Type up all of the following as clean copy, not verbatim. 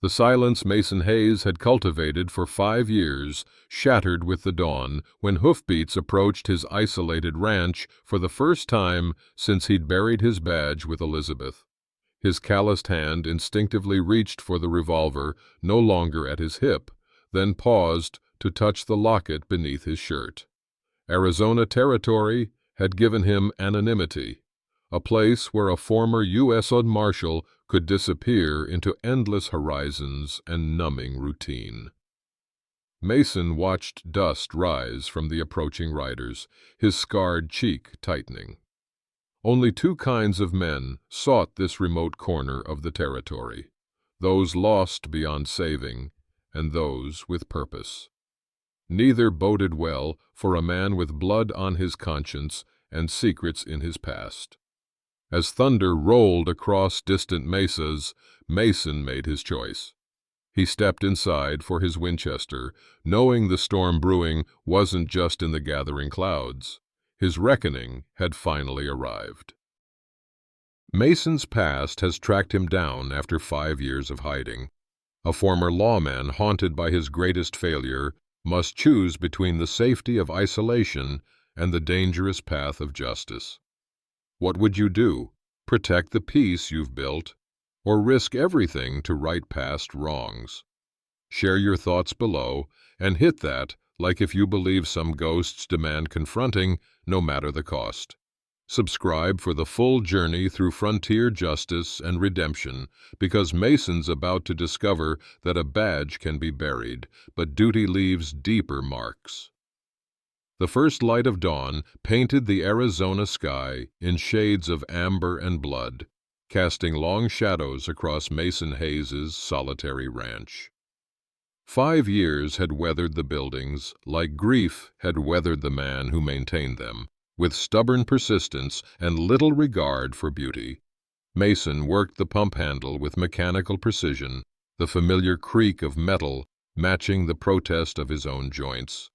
The silence Mason Hayes had cultivated for 5 years shattered with the dawn when hoofbeats approached his isolated ranch for the first time since he'd buried his badge with Elizabeth. His calloused hand instinctively reached for the revolver, no longer at his hip, then paused to touch the locket beneath his shirt. Arizona Territory had given him anonymity, a place where a former U.S. Marshal could disappear into endless horizons and numbing routine. Mason watched dust rise from the approaching riders, his scarred cheek tightening. Only two kinds of men sought this remote corner of the territory, those lost beyond saving and those with purpose. Neither boded well for a man with blood on his conscience and secrets in his past. As thunder rolled across distant mesas, Mason made his choice. He stepped inside for his Winchester, knowing the storm brewing wasn't just in the gathering clouds. His reckoning had finally arrived. Mason's past has tracked him down after 5 years of hiding. A former lawman haunted by his greatest failure must choose between the safety of isolation and the dangerous path of justice. What would you do? Protect the peace you've built, or risk everything to right past wrongs? Share your thoughts below, and hit that like if you believe some ghosts demand confronting, no matter the cost. Subscribe for the full journey through frontier justice and redemption, because Mason's about to discover that a badge can be buried, but duty leaves deeper marks. The first light of dawn painted the Arizona sky in shades of amber and blood, casting long shadows across Mason Hayes's solitary ranch. 5 years had weathered the buildings like grief had weathered the man who maintained them, with stubborn persistence and little regard for beauty. Mason worked the pump handle with mechanical precision, the familiar creak of metal matching the protest of his own joints.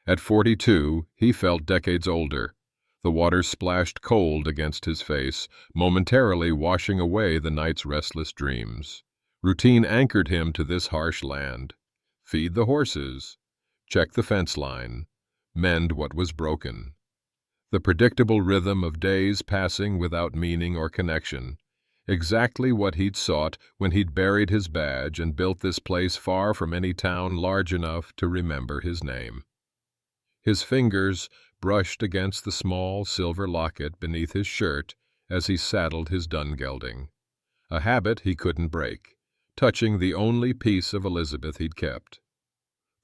At 42, he felt decades older. The water splashed cold against his face, momentarily washing away the night's restless dreams. Routine anchored him to this harsh land. Feed the horses, check the fence line, mend what was broken. The predictable rhythm of days passing without meaning or connection. Exactly what he'd sought when he'd buried his badge and built this place far from any town large enough to remember his name. His fingers brushed against the small silver locket beneath his shirt as he saddled his dun gelding, a habit he couldn't break, touching the only piece of Elizabeth he'd kept.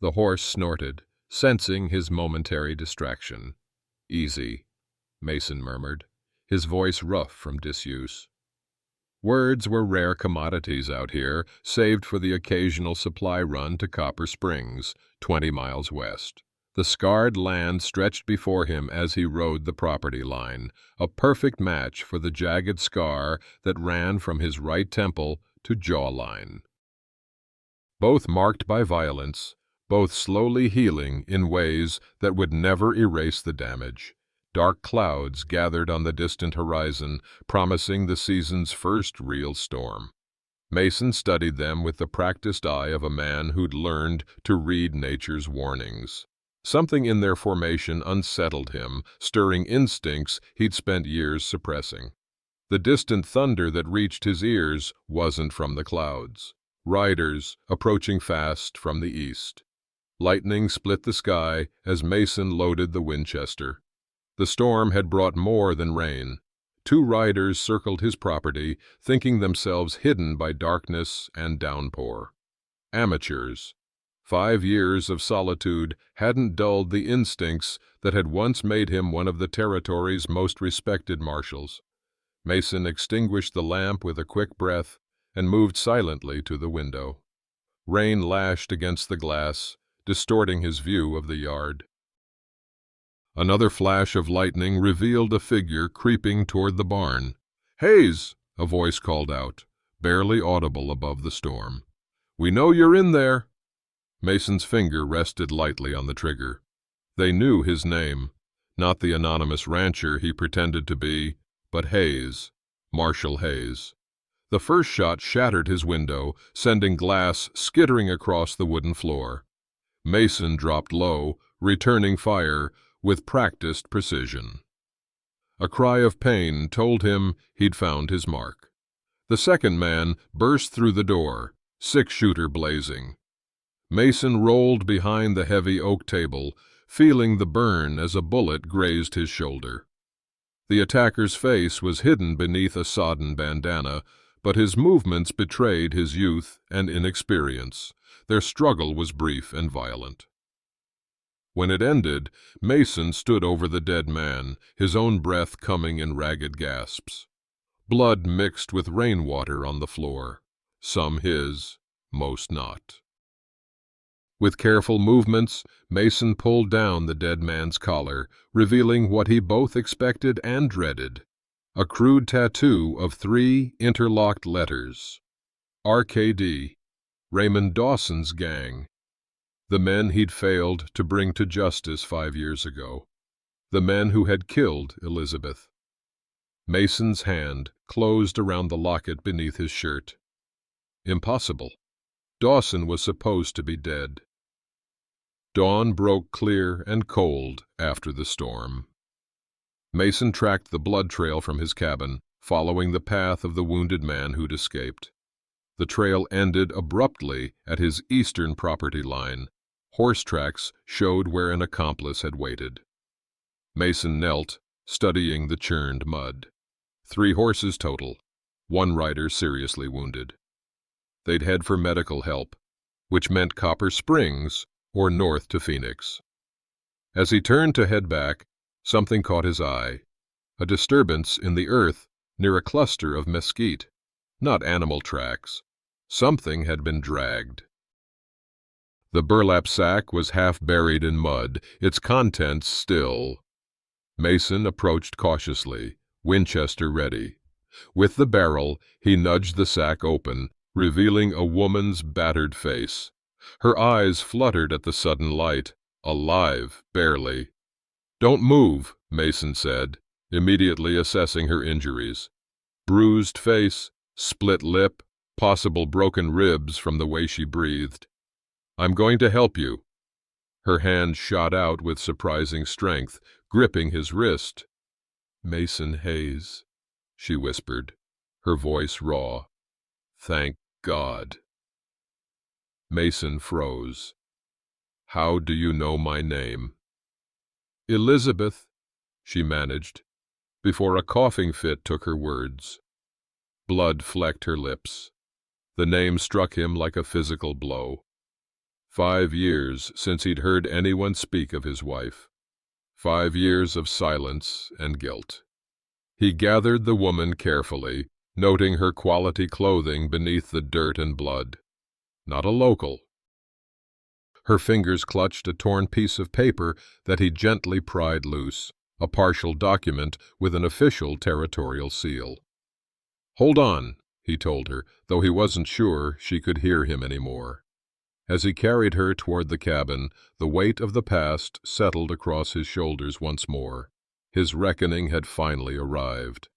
The horse snorted, sensing his momentary distraction. "Easy," Mason murmured, his voice rough from disuse. Words were rare commodities out here, saved for the occasional supply run to Copper Springs, 20 miles west. The scarred land stretched before him as he rode the property line, a perfect match for the jagged scar that ran from his right temple to jawline. Both marked by violence, both slowly healing in ways that would never erase the damage. Dark clouds gathered on the distant horizon, promising the season's first real storm. Mason studied them with the practiced eye of a man who'd learned to read nature's warnings. Something in their formation unsettled him, stirring instincts he'd spent years suppressing. The distant thunder that reached his ears wasn't from the clouds. Riders approaching fast from the east. Lightning split the sky as Mason loaded the Winchester. The storm had brought more than rain. 2 riders circled his property, thinking themselves hidden by darkness and downpour. Amateurs. 5 years of solitude hadn't dulled the instincts that had once made him one of the territory's most respected marshals. Mason extinguished the lamp with a quick breath and moved silently to the window. Rain lashed against the glass, distorting his view of the yard. Another flash of lightning revealed a figure creeping toward the barn. "Hayes!" a voice called out, barely audible above the storm. "We know you're in there." Mason's finger rested lightly on the trigger. They knew his name, not the anonymous rancher he pretended to be, but Hayes, Marshal Hayes. The first shot shattered his window, sending glass skittering across the wooden floor. Mason dropped low, returning fire with practiced precision. A cry of pain told him he'd found his mark. The second man burst through the door, six-shooter blazing. Mason rolled behind the heavy oak table, feeling the burn as a bullet grazed his shoulder. The attacker's face was hidden beneath a sodden bandana, but his movements betrayed his youth and inexperience. Their struggle was brief and violent. When it ended, Mason stood over the dead man, his own breath coming in ragged gasps. Blood mixed with rainwater on the floor, some his, most not. With careful movements, Mason pulled down the dead man's collar, revealing what he both expected and dreaded: a crude tattoo of 3 interlocked letters. RKD, Raymond Dawson's gang. The men he'd failed to bring to justice 5 years ago. The men who had killed Elizabeth. Mason's hand closed around the locket beneath his shirt. Impossible. Dawson was supposed to be dead. Dawn broke clear and cold after the storm. Mason tracked the blood trail from his cabin, following the path of the wounded man who'd escaped. The trail ended abruptly at his eastern property line. Horse tracks showed where an accomplice had waited. Mason knelt, studying the churned mud. 3 horses total, 1 rider seriously wounded. They'd head for medical help, which meant Copper Springs or north to Phoenix. As he turned to head back, something caught his eye: a disturbance in the earth near a cluster of mesquite. Not animal tracks. Something had been dragged. The burlap sack was half buried in mud, its contents still. Mason approached cautiously, Winchester ready. With the barrel, he nudged the sack open, revealing a woman's battered face. Her eyes fluttered at the sudden light, alive, barely. "Don't move," Mason said, immediately assessing her injuries. Bruised face, split lip, possible broken ribs from the way she breathed. "I'm going to help you." Her hand shot out with surprising strength, gripping his wrist. "Mason Hayes," she whispered, her voice raw. "Thank God." Mason froze. "How do you know my name?" "Elizabeth," she managed, before a coughing fit took her words. Blood flecked her lips. The name struck him like a physical blow. 5 years since he'd heard anyone speak of his wife. 5 years of silence and guilt. He gathered the woman carefully, noting her quality clothing beneath the dirt and blood. Not a local. Her fingers clutched a torn piece of paper that he gently pried loose, a partial document with an official territorial seal. "Hold on," he told her, though he wasn't sure she could hear him anymore. As he carried her toward the cabin, the weight of the past settled across his shoulders once more. His reckoning had finally arrived.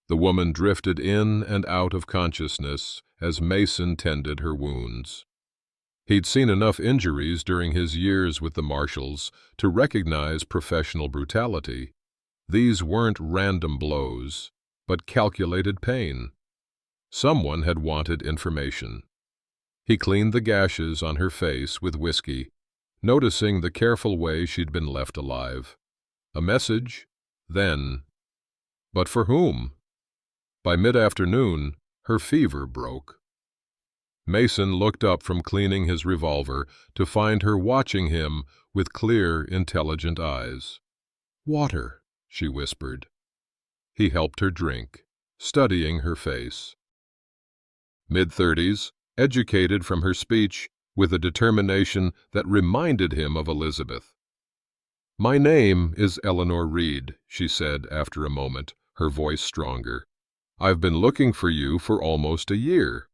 The woman drifted in and out of consciousness as Mason tended her wounds. He'd seen enough injuries during his years with the marshals to recognize professional brutality. These weren't random blows, but calculated pain. Someone had wanted information. He cleaned the gashes on her face with whiskey, noticing the careful way she'd been left alive. A message, then. But for whom? By mid-afternoon, her fever broke. Mason looked up from cleaning his revolver to find her watching him with clear, intelligent eyes. "Water," she whispered. He helped her drink, studying her face. Mid-30s, educated from her speech, with a determination that reminded him of Elizabeth. "My name is Eleanor Reed," she said after a moment, her voice stronger. "I've been looking for you for almost a year."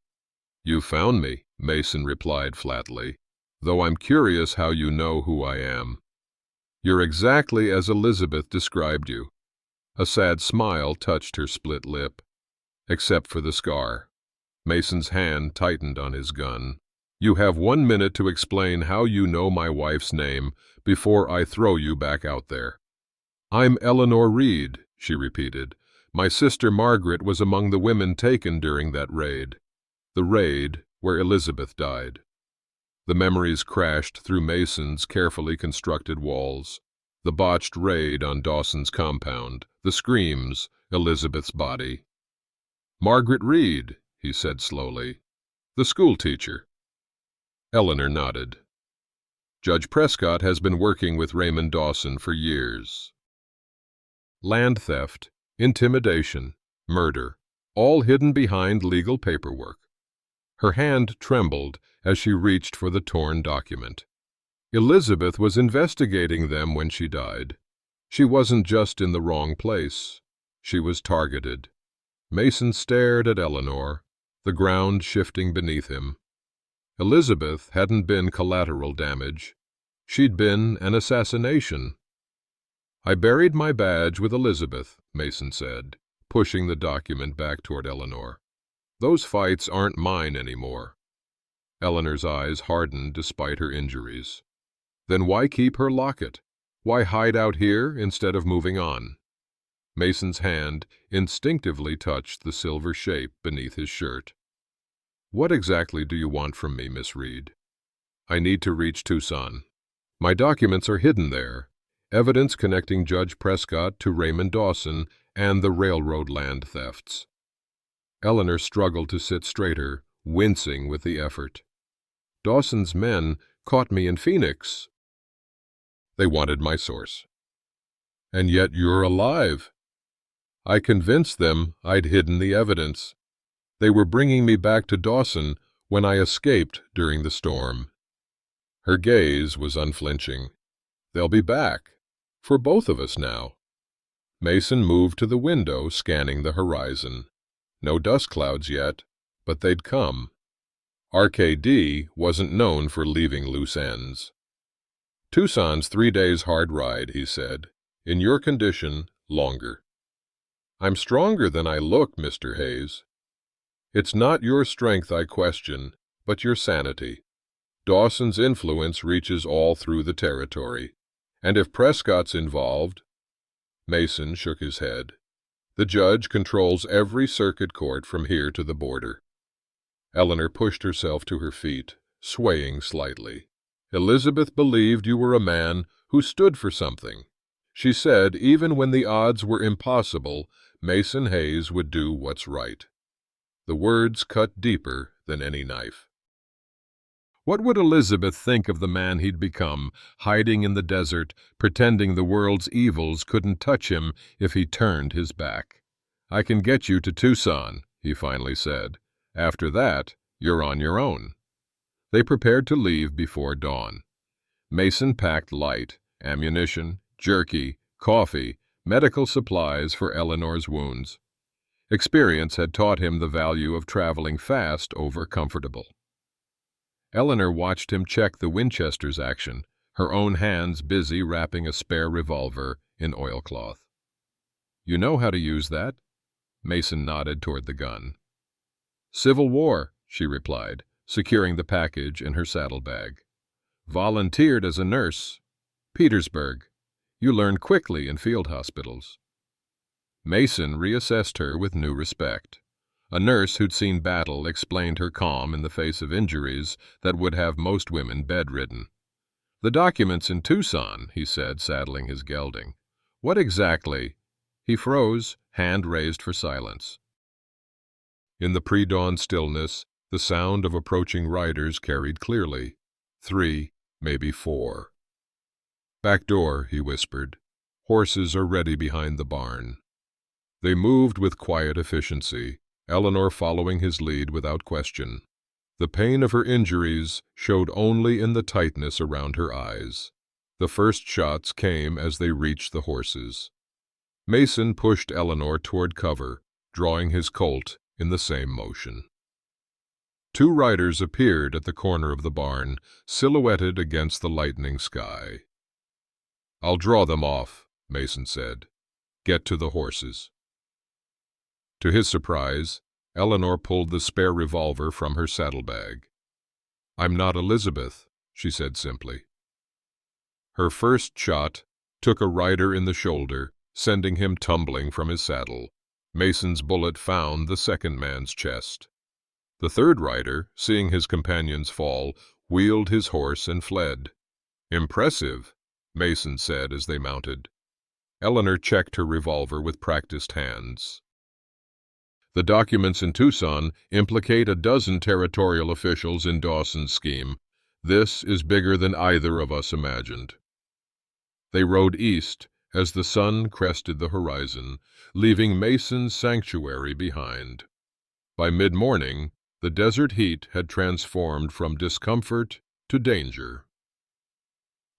"You found me," Mason replied flatly, "though I'm curious how you know who I am." "You're exactly as Elizabeth described you." A sad smile touched her split lip. "Except for the scar." Mason's hand tightened on his gun. "You have 1 minute to explain how you know my wife's name before I throw you back out there." "I'm Eleanor Reed," she repeated. "My sister Margaret was among the women taken during that raid. The raid where Elizabeth died." The memories crashed through Mason's carefully constructed walls. The botched raid on Dawson's compound, the screams, Elizabeth's body. "Margaret Reed," he said slowly. "The schoolteacher." Eleanor nodded. "Judge Prescott has been working with Raymond Dawson for years." Land theft, intimidation, murder, all hidden behind legal paperwork. Her hand trembled as she reached for the torn document. Elizabeth was investigating them when she died. She wasn't just in the wrong place. She was targeted. Mason stared at Eleanor, the ground shifting beneath him. Elizabeth hadn't been collateral damage. She'd been an assassination. "I buried my badge with Elizabeth," Mason said, pushing the document back toward Eleanor. "Those fights aren't mine anymore." Eleanor's eyes hardened despite her injuries. "Then why keep her locket? Why hide out here instead of moving on?" Mason's hand instinctively touched the silver shape beneath his shirt. "What exactly do you want from me, Miss Reed?" "I need to reach Tucson. My documents are hidden there. Evidence connecting Judge Prescott to Raymond Dawson and the railroad land thefts." Eleanor struggled to sit straighter, wincing with the effort. "Dawson's men caught me in Phoenix." "They wanted my source." "And yet you're alive." "I convinced them I'd hidden the evidence. They were bringing me back to Dawson when I escaped during the storm." Her gaze was unflinching. "They'll be back. For both of us now." Mason moved to the window, scanning the horizon. No dust clouds yet, but they'd come. RKD wasn't known for leaving loose ends. "Tucson's 3 days' hard ride," he said. "In your condition, longer." "I'm stronger than I look, Mr. Hayes." "It's not your strength I question, but your sanity. Dawson's influence reaches all through the territory. And if Prescott's involved—" Mason shook his head. "The judge controls every circuit court from here to the border." Eleanor pushed herself to her feet, swaying slightly. "Elizabeth believed you were a man who stood for something. She said even when the odds were impossible, Mason Hayes would do what's right." The words cut deeper than any knife. What would Elizabeth think of the man he'd become, hiding in the desert, pretending the world's evils couldn't touch him if he turned his back? "I can get you to Tucson," he finally said. "After that, you're on your own." They prepared to leave before dawn. Mason packed light, ammunition, jerky, coffee, medical supplies for Eleanor's wounds. Experience had taught him the value of traveling fast over comfortable. Eleanor watched him check the Winchester's action, her own hands busy wrapping a spare revolver in oilcloth. "You know how to use that?" Mason nodded toward the gun. "Civil War," she replied, securing the package in her saddlebag. "Volunteered as a nurse. Petersburg. You learn quickly in field hospitals." Mason reassessed her with new respect. A nurse who'd seen battle explained her calm in the face of injuries that would have most women bedridden. "The documents in Tucson," he said, saddling his gelding. "What exactly—" He froze, hand raised for silence. In the pre-dawn stillness, the sound of approaching riders carried clearly. 3, maybe 4. "Back door," he whispered. "Horses are ready behind the barn." They moved with quiet efficiency, Eleanor following his lead without question. The pain of her injuries showed only in the tightness around her eyes. The first shots came as they reached the horses. Mason pushed Eleanor toward cover, drawing his Colt in the same motion. 2 riders appeared at the corner of the barn, silhouetted against the lightening sky. "I'll draw them off," Mason said. "Get to the horses." To his surprise, Eleanor pulled the spare revolver from her saddlebag. "I'm not Elizabeth," she said simply. Her first shot took a rider in the shoulder, sending him tumbling from his saddle. Mason's bullet found the second man's chest. The third rider, seeing his companions fall, wheeled his horse and fled. "Impressive," Mason said as they mounted. Eleanor checked her revolver with practiced hands. The documents in Tucson implicate a dozen territorial officials in Dawson's scheme. This is bigger than either of us imagined. They rode east as the sun crested the horizon, leaving Mason's sanctuary behind. By mid-morning, the desert heat had transformed from discomfort to danger.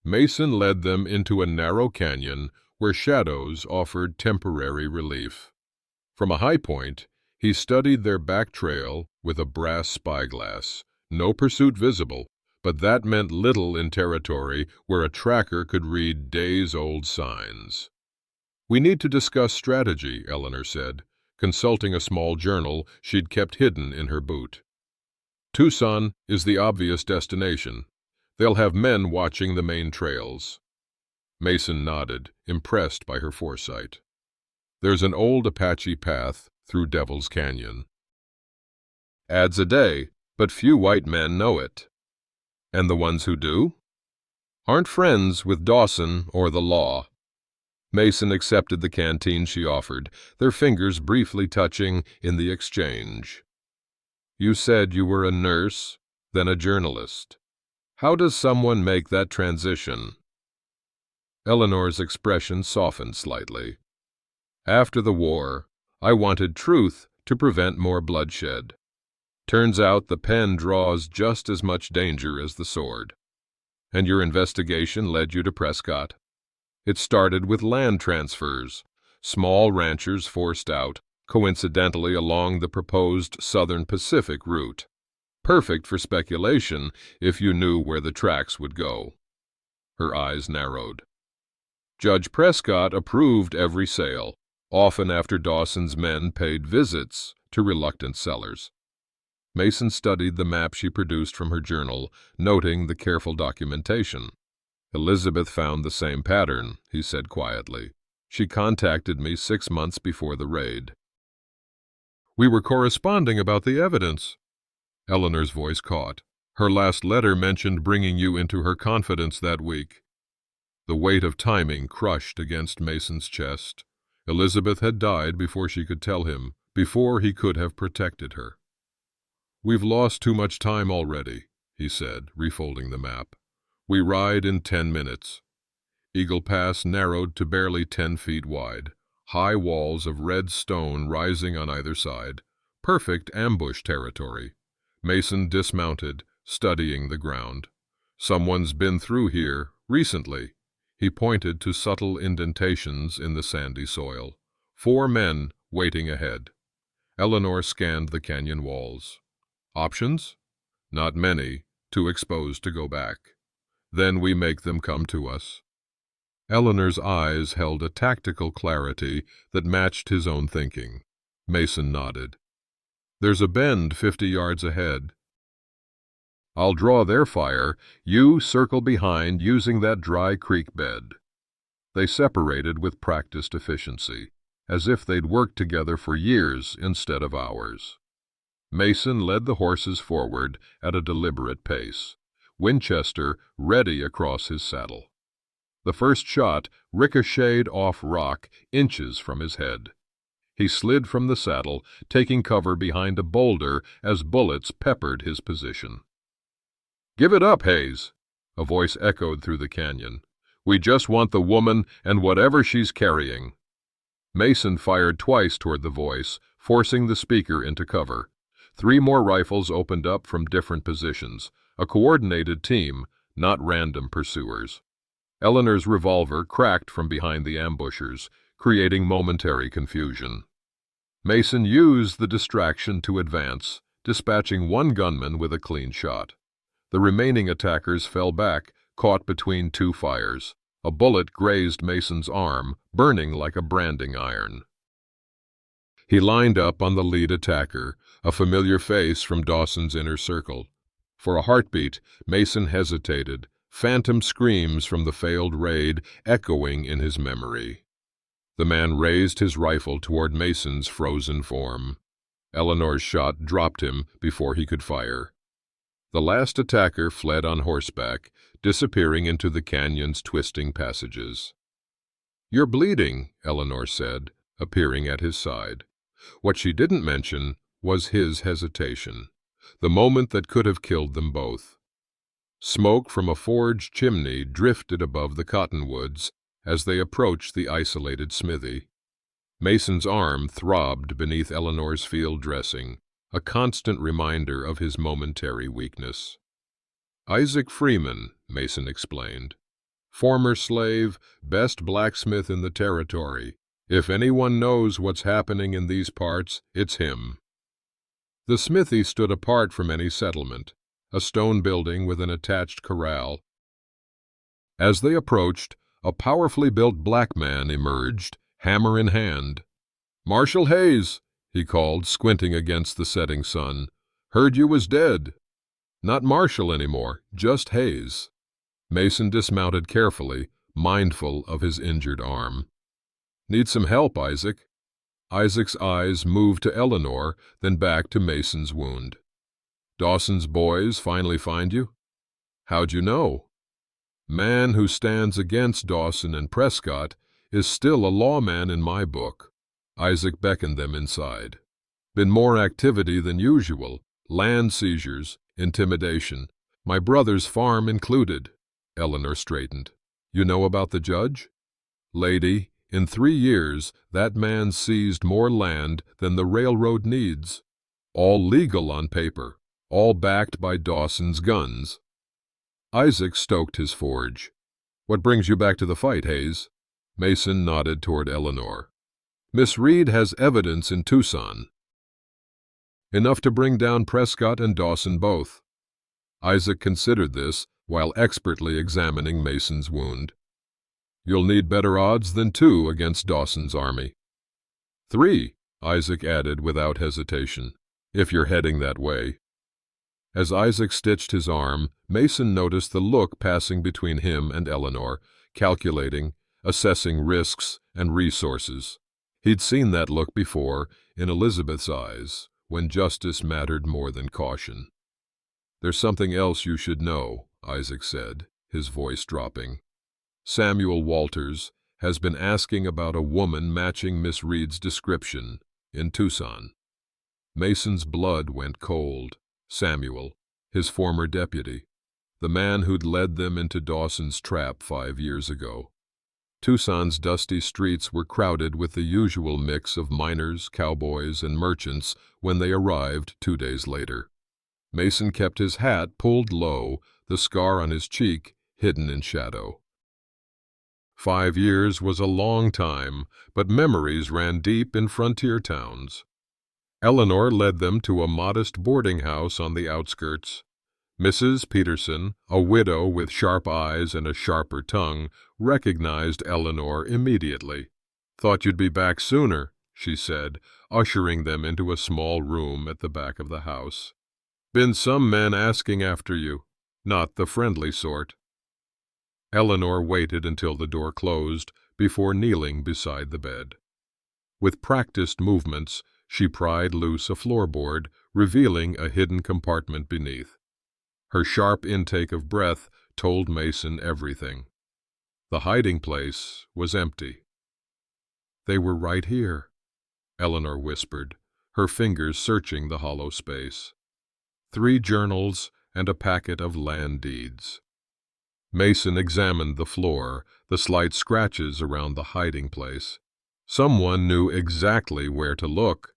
Mason led them into a narrow canyon where shadows offered temporary relief. From a high point, he studied their back trail with a brass spyglass. No pursuit visible, but that meant little in territory where a tracker could read days-old signs. "We need to discuss strategy," Eleanor said, consulting a small journal she'd kept hidden in her boot. "Tucson is the obvious destination. They'll have men watching the main trails." Mason nodded, impressed by her foresight. "There's an old Apache path through Devil's Canyon. Adds a day, but few white men know it. And the ones who do aren't friends with Dawson or the law." Mason accepted the canteen she offered, their fingers briefly touching in the exchange. "You said you were a nurse, then a journalist. How does someone make that transition?" Eleanor's expression softened slightly. "After the war, I wanted truth to prevent more bloodshed. Turns out the pen draws just as much danger as the sword. And your investigation led you to Prescott. It started with land transfers, small ranchers forced out, coincidentally along the proposed Southern Pacific route. Perfect for speculation if you knew where the tracks would go." Her eyes narrowed. "Judge Prescott approved every sale, often after Dawson's men paid visits to reluctant sellers." Mason studied the map she produced from her journal, noting the careful documentation. "Elizabeth found the same pattern," he said quietly. "She contacted me 6 months before the raid." "We were corresponding about the evidence." Eleanor's voice caught. "Her last letter mentioned bringing you into her confidence that week." The weight of timing crushed against Mason's chest. Elizabeth had died before she could tell him, before he could have protected her. "We've lost too much time already," he said, refolding the map. "We ride in 10 minutes. Eagle Pass narrowed to barely 10 feet wide, high walls of red stone rising on either side. Perfect ambush territory. Mason dismounted, studying the ground. "Someone's been through here recently." He pointed to subtle indentations in the sandy soil. 4 men waiting ahead. Eleanor scanned the canyon walls. "Options? Not many, too exposed to go back. Then we make them come to us." Eleanor's eyes held a tactical clarity that matched his own thinking. Mason nodded. "There's a bend 50 yards ahead. I'll draw their fire. You circle behind using that dry creek bed." They separated with practiced efficiency, as if they'd worked together for years instead of hours. Mason led the horses forward at a deliberate pace, Winchester ready across his saddle. The first shot ricocheted off rock inches from his head. He slid from the saddle, taking cover behind a boulder as bullets peppered his position. "Give it up, Hayes," a voice echoed through the canyon. "We just want the woman and whatever she's carrying." Mason fired twice toward the voice, forcing the speaker into cover. 3 more rifles opened up from different positions, a coordinated team, not random pursuers. Eleanor's revolver cracked from behind the ambushers, creating momentary confusion. Mason used the distraction to advance, dispatching 1 gunman with a clean shot. The remaining attackers fell back, caught between 2 fires. A bullet grazed Mason's arm, burning like a branding iron. He lined up on the lead attacker, a familiar face from Dawson's inner circle. For a heartbeat, Mason hesitated, phantom screams from the failed raid echoing in his memory. The man raised his rifle toward Mason's frozen form. Eleanor's shot dropped him before he could fire. The last attacker fled on horseback, disappearing into the canyon's twisting passages. "You're bleeding," Eleanor said, appearing at his side. What she didn't mention was his hesitation, the moment that could have killed them both. Smoke from a forge chimney drifted above the cottonwoods as they approached the isolated smithy. Mason's arm throbbed beneath Eleanor's field dressing, a constant reminder of his momentary weakness. "Isaac Freeman," Mason explained. "Former slave, best blacksmith in the territory. If anyone knows what's happening in these parts, it's him." The smithy stood apart from any settlement, a stone building with an attached corral. As they approached, a powerfully built black man emerged, hammer in hand. "Marshal Hayes," he called, squinting against the setting sun. "Heard you was dead." Not Marshal anymore, just Hayes. Mason dismounted carefully, mindful of his injured arm. "Need some help, Isaac?" Isaac's eyes moved to Eleanor, then back to Mason's wound. "Dawson's boys finally find you?" "How'd you know?" "Man who stands against Dawson and Prescott is still a lawman in my book." Isaac beckoned them inside. "Been more activity than usual. Land seizures, intimidation. My brother's farm included." Eleanor straightened. "You know about the judge?" "Lady, in 3 years, that man seized more land than the railroad needs. All legal on paper, all backed by Dawson's guns." Isaac stoked his forge. "What brings you back to the fight, Hayes?" Mason nodded toward Eleanor. "Miss Reed has evidence in Tucson. Enough to bring down Prescott and Dawson both." Isaac considered this while expertly examining Mason's wound. "You'll need better odds than 2 against Dawson's army." 3, Isaac added without hesitation, "if you're heading that way." As Isaac stitched his arm, Mason noticed the look passing between him and Eleanor, calculating, assessing risks and resources. He'd seen that look before in Elizabeth's eyes, when justice mattered more than caution. "There's something else you should know," Isaac said, his voice dropping. "Samuel Walters has been asking about a woman matching Miss Reed's description in Tucson." Mason's blood went cold. Samuel, his former deputy, the man who'd led them into Dawson's trap 5 years ago. Tucson's dusty streets were crowded with the usual mix of miners, cowboys, and merchants when they arrived 2 days later. Mason kept his hat pulled low, the scar on his cheek hidden in shadow. 5 years was a long time, but memories ran deep in frontier towns. Eleanor led them to a modest boarding house on the outskirts. Mrs. Peterson, a widow with sharp eyes and a sharper tongue, recognized Eleanor immediately. "Thought you'd be back sooner," she said, ushering them into a small room at the back of the house. "Been some men asking after you. Not the friendly sort." Eleanor waited until the door closed before kneeling beside the bed. With practiced movements, she pried loose a floorboard, revealing a hidden compartment beneath. Her sharp intake of breath told Mason everything. The hiding place was empty. "They were right here," Eleanor whispered, her fingers searching the hollow space. 3 journals and a packet of land deeds. Mason examined the floor, the slight scratches around the hiding place. Someone knew exactly where to look.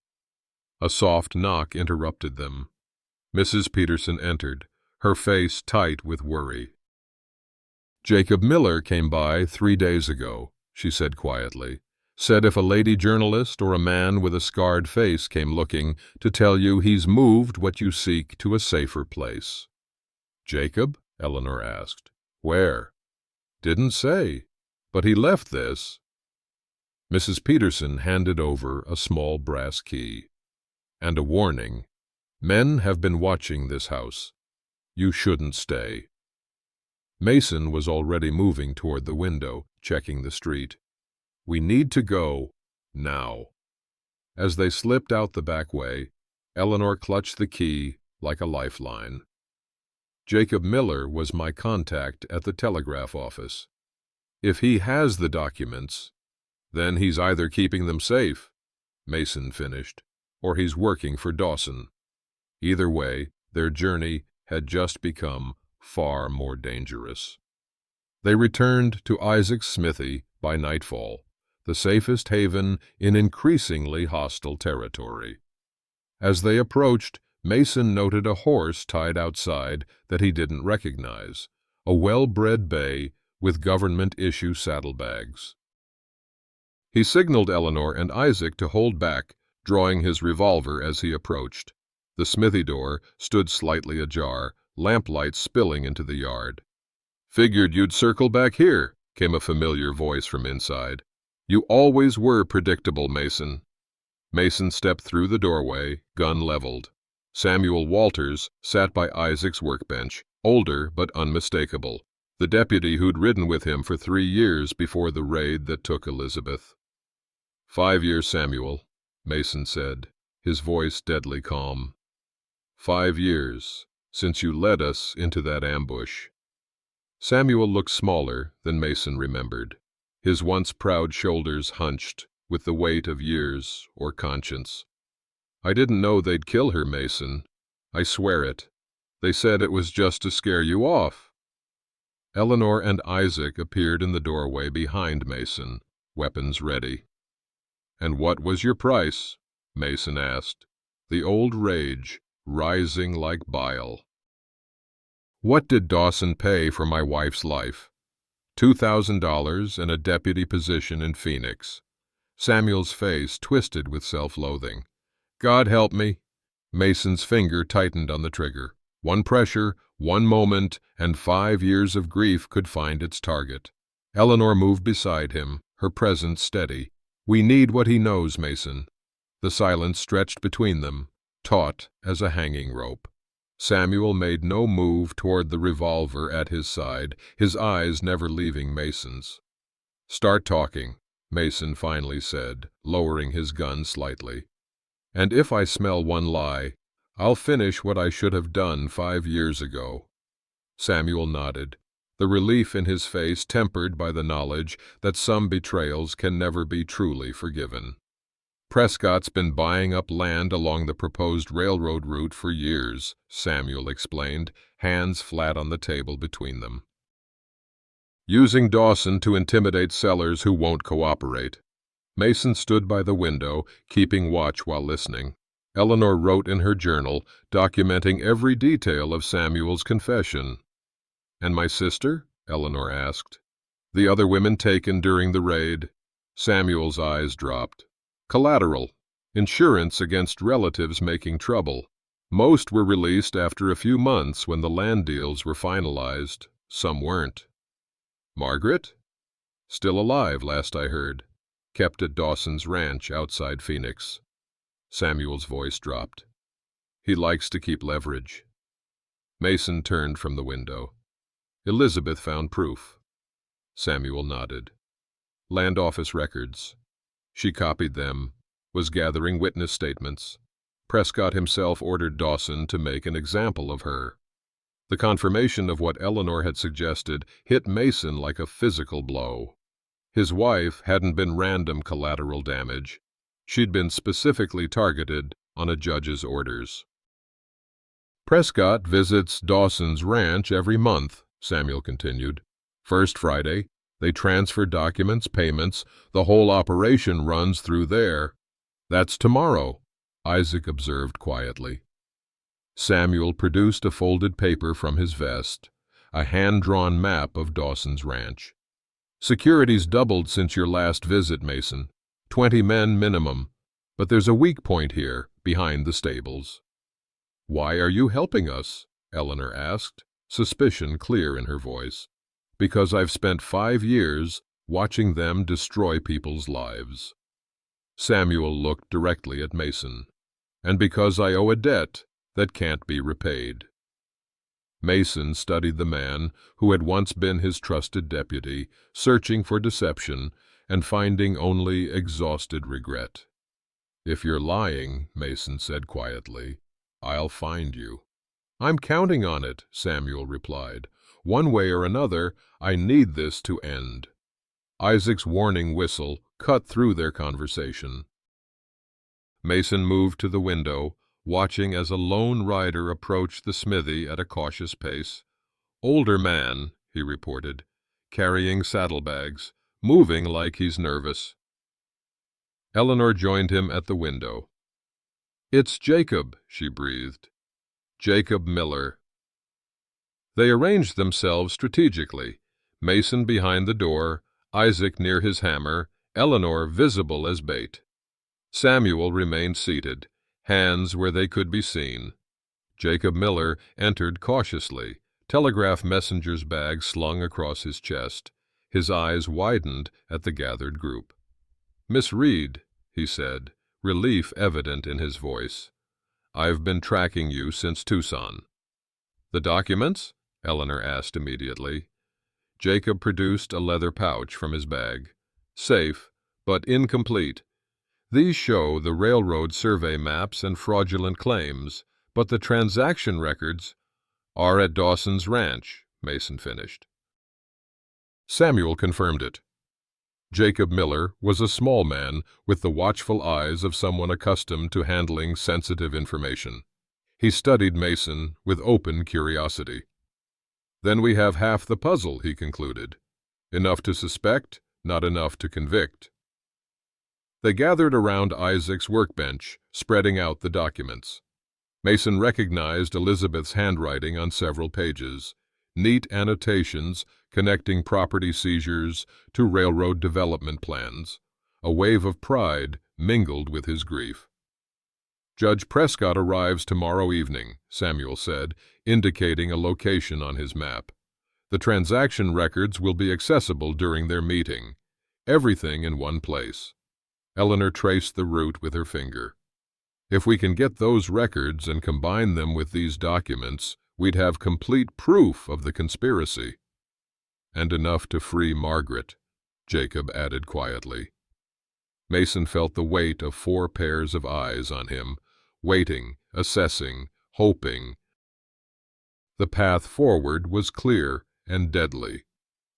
A soft knock interrupted them. Mrs. Peterson entered, her face tight with worry. "Jacob Miller came by 3 days ago," she said quietly. "Said if a lady journalist or a man with a scarred face came looking, to tell you he's moved what you seek to a safer place." "Jacob?" Eleanor asked. "Where?" "Didn't say. But he left this." Mrs. Peterson handed over a small brass key. And a warning. Men have been watching this house. You shouldn't stay. Mason was already moving toward the window, checking the street. We need to go, now. As they slipped out the back way, Eleanor clutched the key like a lifeline. Jacob Miller was my contact at the telegraph office. If he has the documents, then he's either keeping them safe, Mason finished, or he's working for Dawson. Either way, their journey had just become far more dangerous. They returned to Isaac's smithy by nightfall, the safest haven in increasingly hostile territory. As they approached, Mason noted a horse tied outside that he didn't recognize, a well-bred bay with government-issue saddlebags. He signaled Eleanor and Isaac to hold back, drawing his revolver as he approached. The smithy door stood slightly ajar, lamplight spilling into the yard. "Figured you'd circle back here," came a familiar voice from inside. "You always were predictable, Mason." Mason stepped through the doorway, gun leveled. Samuel Walters sat by Isaac's workbench, older but unmistakable, the deputy who'd ridden with him for 3 years before the raid that took Elizabeth. 5 years, Samuel, Mason said, his voice deadly calm. 5 years since you led us into that ambush. Samuel looked smaller than Mason remembered, his once proud shoulders hunched with the weight of years or conscience. "I didn't know they'd kill her, Mason. I swear it. They said it was just to scare you off." Eleanor and Isaac appeared in the doorway behind Mason, weapons ready. "And what was your price?" Mason asked, the old rage rising like bile. "What did Dawson pay for my wife's life?" $2,000 and a deputy position in Phoenix. Samuel's face twisted with self-loathing. "God help me." Mason's finger tightened on the trigger. One pressure, one moment, and 5 years of grief could find its target. Eleanor moved beside him, her presence steady. "We need what he knows, Mason." The silence stretched between them, taut as a hanging rope. Samuel made no move toward the revolver at his side, his eyes never leaving Mason's. "Start talking," Mason finally said, lowering his gun slightly. "And if I smell one lie, I'll finish what I should have done 5 years ago." Samuel nodded, the relief in his face tempered by the knowledge that some betrayals can never be truly forgiven. "Prescott's been buying up land along the proposed railroad route for years," Samuel explained, hands flat on the table between them. "Using Dawson to intimidate sellers who won't cooperate." Mason stood by the window, keeping watch while listening. Eleanor wrote in her journal, documenting every detail of Samuel's confession. "And my sister?" Eleanor asked. "The other women taken during the raid?" Samuel's eyes dropped. "Collateral. Insurance against relatives making trouble. Most were released after a few months when the land deals were finalized. Some weren't." "Margaret?" "Still alive, last I heard. Kept at Dawson's ranch outside Phoenix." Samuel's voice dropped. "He likes to keep leverage." Mason turned from the window. "Elizabeth found proof." Samuel nodded. "Land office records." She copied them, was gathering witness statements. Prescott himself ordered Dawson to make an example of her. The confirmation of what Eleanor had suggested hit Mason like a physical blow. His wife hadn't been random collateral damage. She'd been specifically targeted on a judge's orders. "Prescott visits Dawson's ranch every month," Samuel continued. "First Friday, they transfer documents, payments, the whole operation runs through there." "That's tomorrow," Isaac observed quietly. Samuel produced a folded paper from his vest, a hand-drawn map of Dawson's ranch. "Security's doubled since your last visit, Mason. 20 men minimum. But there's a weak point here, behind the stables." "Why are you helping us?" Eleanor asked, suspicion clear in her voice. "Because I've spent 5 years watching them destroy people's lives. Samuel looked directly at Mason. And because I owe a debt that can't be repaid. Mason studied the man who had once been his trusted deputy, searching for deception and finding only exhausted regret. "If you're lying," Mason said quietly, "I'll find you." "I'm counting on it," Samuel replied. "One way or another, I need this to end." Isaac's warning whistle cut through their conversation. Mason moved to the window, watching as a lone rider approached the smithy at a cautious pace. "Older man," he reported, "carrying saddlebags, moving like he's nervous." Eleanor joined him at the window. "It's Jacob," she breathed. "Jacob Miller." They arranged themselves strategically, Mason behind the door, Isaac near his hammer, Eleanor visible as bait. Samuel remained seated, hands where they could be seen. Jacob Miller entered cautiously, telegraph messenger's bag slung across his chest. His eyes widened at the gathered group. "Miss Reed," he said, relief evident in his voice. "I've been tracking you since Tucson." "The documents?" Eleanor asked immediately. Jacob produced a leather pouch from his bag. "Safe, but incomplete. These show the railroad survey maps and fraudulent claims, but the transaction records are at Dawson's ranch," Mason finished. Samuel confirmed it. Jacob Miller was a small man with the watchful eyes of someone accustomed to handling sensitive information. He studied Mason with open curiosity. "Then we have half the puzzle," he concluded. "Enough to suspect, not enough to convict." They gathered around Isaac's workbench, spreading out the documents. Mason recognized Elizabeth's handwriting on several pages, neat annotations connecting property seizures to railroad development plans. A wave of pride mingled with his grief. "Judge Prescott arrives tomorrow evening," Samuel said, indicating a location on his map. "The transaction records will be accessible during their meeting. Everything in one place." Eleanor traced the route with her finger. "If we can get those records and combine them with these documents, we'd have complete proof of the conspiracy." "And enough to free Margaret," Jacob added quietly. Mason felt the weight of 4 pairs of eyes on him, waiting, assessing, hoping. The path forward was clear and deadly.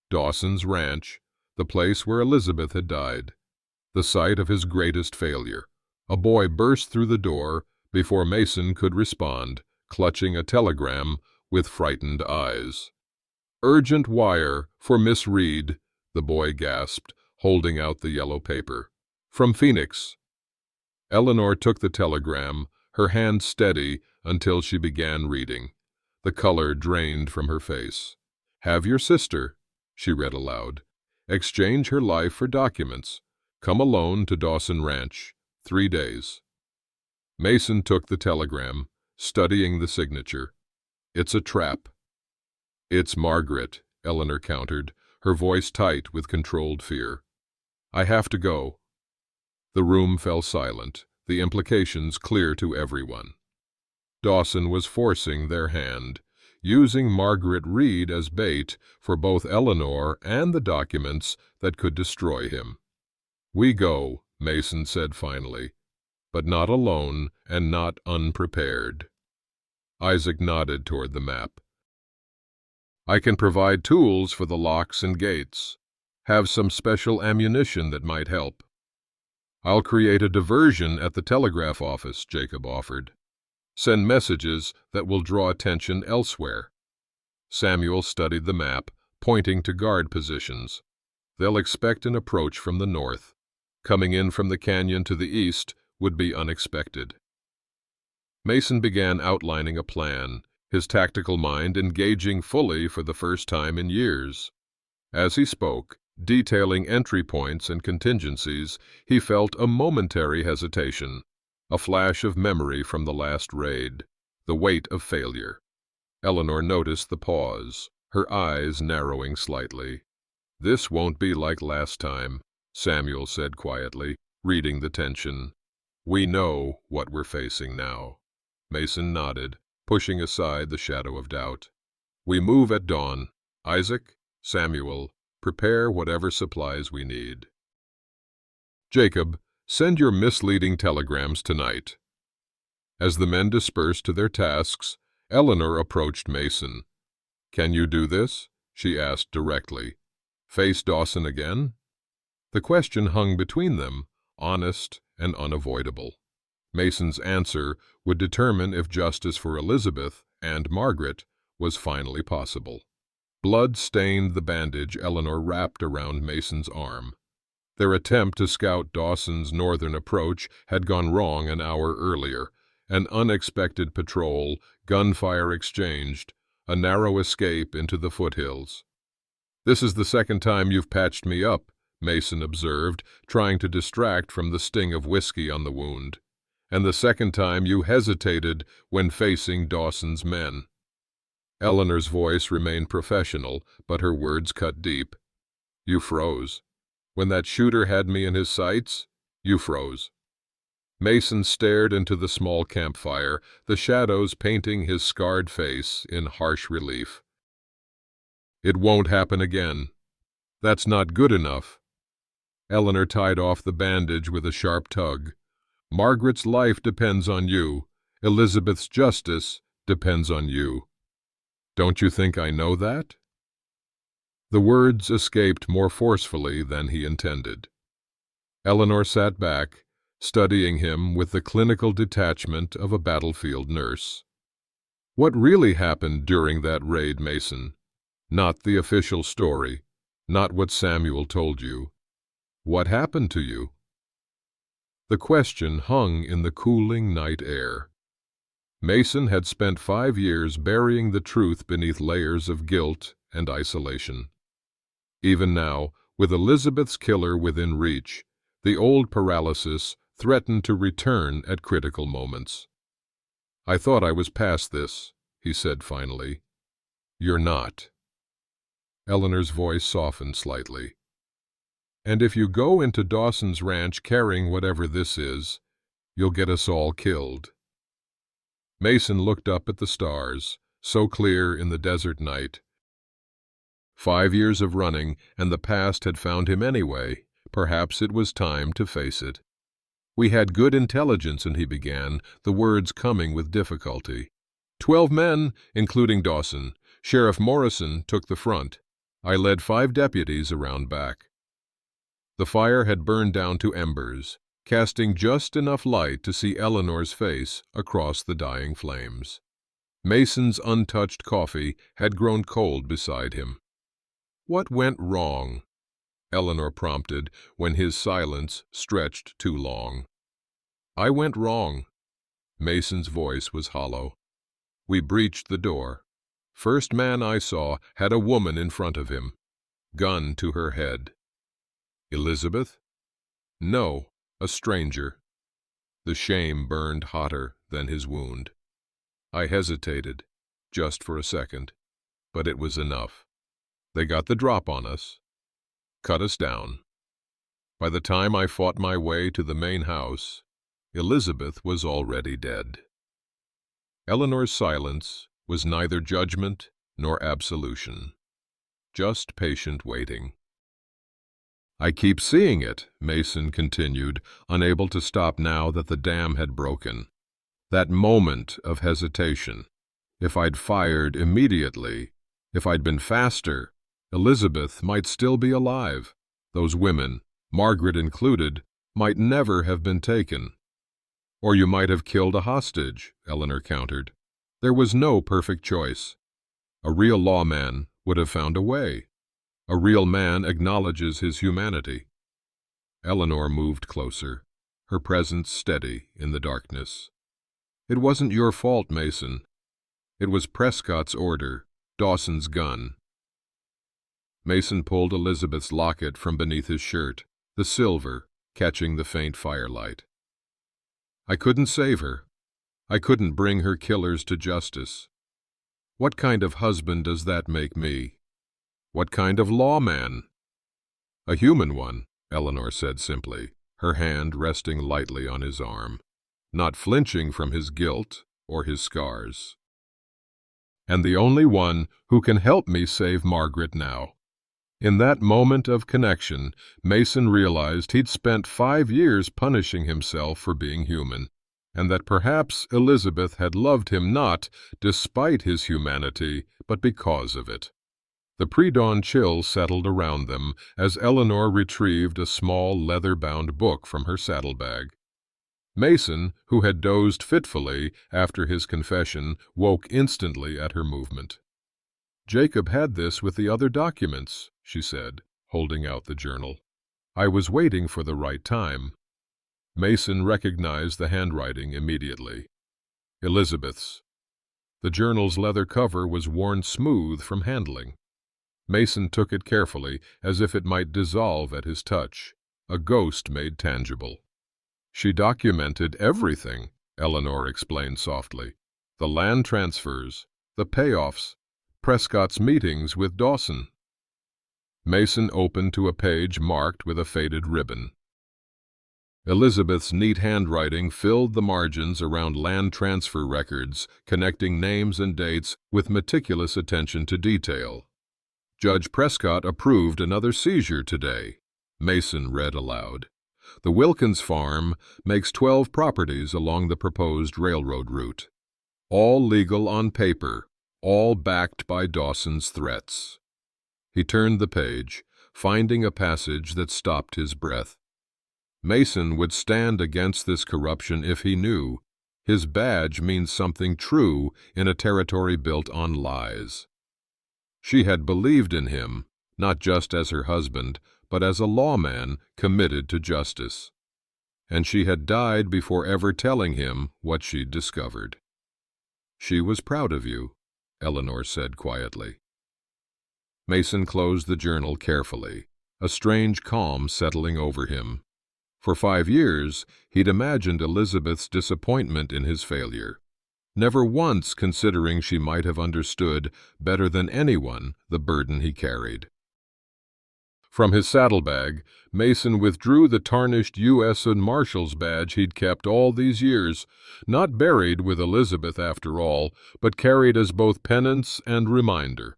Dawson's ranch, the place where Elizabeth had died. The site of his greatest failure. A boy burst through the door before Mason could respond, clutching a telegram with frightened eyes. "Urgent wire for Miss Reed," the boy gasped, holding out the yellow paper. "From Phoenix." Eleanor took the telegram, her hand steady until she began reading. The color drained from her face. "Have your sister," she read aloud. "Exchange her life for documents. Come alone to Dawson Ranch. 3 days." Mason took the telegram, studying the signature. "It's a trap." "It's Margaret," Eleanor countered, her voice tight with controlled fear. "I have to go." The room fell silent, the implications clear to everyone. Dawson was forcing their hand, using Margaret Reed as bait for both Eleanor and the documents that could destroy him. "We go," Mason said finally, "but not alone and not unprepared." Isaac nodded toward the map. "I can provide tools for the locks and gates. Have some special ammunition that might help." "I'll create a diversion at the telegraph office," Jacob offered. "Send messages that will draw attention elsewhere." Samuel studied the map, pointing to guard positions. "They'll expect an approach from the north. Coming in from the canyon to the east would be unexpected." Mason began outlining a plan, his tactical mind engaging fully for the first time in years. As he spoke, detailing entry points and contingencies, he felt a momentary hesitation, a flash of memory from the last raid, the weight of failure. Eleanor noticed the pause, her eyes narrowing slightly. "This won't be like last time," Samuel said quietly, reading the tension. "We know what we're facing now." Mason nodded, pushing aside the shadow of doubt. "We move at dawn. Isaac, Samuel, prepare whatever supplies we need. Jacob, send your misleading telegrams tonight." As the men dispersed to their tasks, Eleanor approached Mason. "Can you do this?" she asked directly. "Face Dawson again?" The question hung between them, honest and unavoidable. Mason's answer would determine if justice for Elizabeth and Margaret was finally possible. Blood stained the bandage Eleanor wrapped around Mason's arm. Their attempt to scout Dawson's northern approach had gone wrong an hour earlier. An unexpected patrol, gunfire exchanged, a narrow escape into the foothills. "This is the second time you've patched me up," Mason observed, trying to distract from the sting of whiskey on the wound. "And the second time you hesitated when facing Dawson's men." Eleanor's voice remained professional, but her words cut deep. "You froze. When that shooter had me in his sights, you froze." Mason stared into the small campfire, the shadows painting his scarred face in harsh relief. "It won't happen again. That's not good enough." Eleanor tied off the bandage with a sharp tug. "Margaret's life depends on you. Elizabeth's justice depends on you. Don't you think I know that?" The words escaped more forcefully than he intended. Eleanor sat back, studying him with the clinical detachment of a battlefield nurse. "What really happened during that raid, Mason? Not the official story, not what Samuel told you. What happened to you?" The question hung in the cooling night air. Mason had spent 5 years burying the truth beneath layers of guilt and isolation. Even now, with Elizabeth's killer within reach, the old paralysis threatened to return at critical moments. "I thought I was past this," he said finally. "You're not." Eleanor's voice softened slightly. "And if you go into Dawson's ranch carrying whatever this is, you'll get us all killed." Mason looked up at the stars, so clear in the desert night. 5 years of running, and the past had found him anyway. Perhaps it was time to face it. "We had good intelligence," and he began, the words coming with difficulty. 12 men, including Dawson. Sheriff Morrison took the front. I led 5 deputies around back." The fire had burned down to embers, casting just enough light to see Eleanor's face across the dying flames. Mason's untouched coffee had grown cold beside him. "What went wrong?" Eleanor prompted when his silence stretched too long. "I went wrong." Mason's voice was hollow. "We breached the door. First man I saw had a woman in front of him, gun to her head." "Elizabeth?" "No, a stranger." The shame burned hotter than his wound. I hesitated, just for a second, but it was enough. They got the drop on us, cut us down. By the time I fought my way to the main house, Elizabeth was already dead. Eleanor's silence was neither judgment nor absolution, just patient waiting. "I keep seeing it," Mason continued, unable to stop now that the dam had broken. "That moment of hesitation. If I'd fired immediately, if I'd been faster, Elizabeth might still be alive. Those women, Margaret included, might never have been taken." "Or you might have killed a hostage," Eleanor countered. "There was no perfect choice. A real lawman would have found a way. A real man acknowledges his humanity." Eleanor moved closer, her presence steady in the darkness. "It wasn't your fault, Mason. It was Prescott's order, Dawson's gun." Mason pulled Elizabeth's locket from beneath his shirt, the silver catching the faint firelight. "I couldn't save her. I couldn't bring her killers to justice. What kind of husband does that make me? What kind of lawman? A human one, Eleanor said simply, her hand resting lightly on his arm, not flinching from his guilt or his scars. And the only one who can help me save Margaret now. In that moment of connection, Mason realized he'd spent 5 years punishing himself for being human, and that perhaps Elizabeth had loved him not despite his humanity, but because of it. The pre-dawn chill settled around them as Eleanor retrieved a small leather-bound book from her saddlebag. Mason, who had dozed fitfully after his confession, woke instantly at her movement. "Jacob had this with the other documents," she said, holding out the journal. "I was waiting for the right time." Mason recognized the handwriting immediately. Elizabeth's. The journal's leather cover was worn smooth from handling. Mason took it carefully, as if it might dissolve at his touch, a ghost made tangible. "She documented everything," Eleanor explained softly. "The land transfers, the payoffs, Prescott's meetings with Dawson." Mason opened to a page marked with a faded ribbon. Elizabeth's neat handwriting filled the margins around land transfer records, connecting names and dates with meticulous attention to detail. "Judge Prescott approved another seizure today," Mason read aloud. "The Wilkins farm makes 12 properties along the proposed railroad route. All legal on paper, all backed by Dawson's threats." He turned the page, finding a passage that stopped his breath. Mason would stand against this corruption if he knew. His badge means something true in a territory built on lies. She had believed in him, not just as her husband, but as a lawman committed to justice. And she had died before ever telling him what she'd discovered. "She was proud of you," Eleanor said quietly. Mason closed the journal carefully, a strange calm settling over him. For 5 years, he'd imagined Elizabeth's disappointment in his failure, never once considering she might have understood better than anyone the burden he carried. From his saddlebag, Mason withdrew the tarnished U.S. Marshal's badge he'd kept all these years, not buried with Elizabeth after all, but carried as both penance and reminder.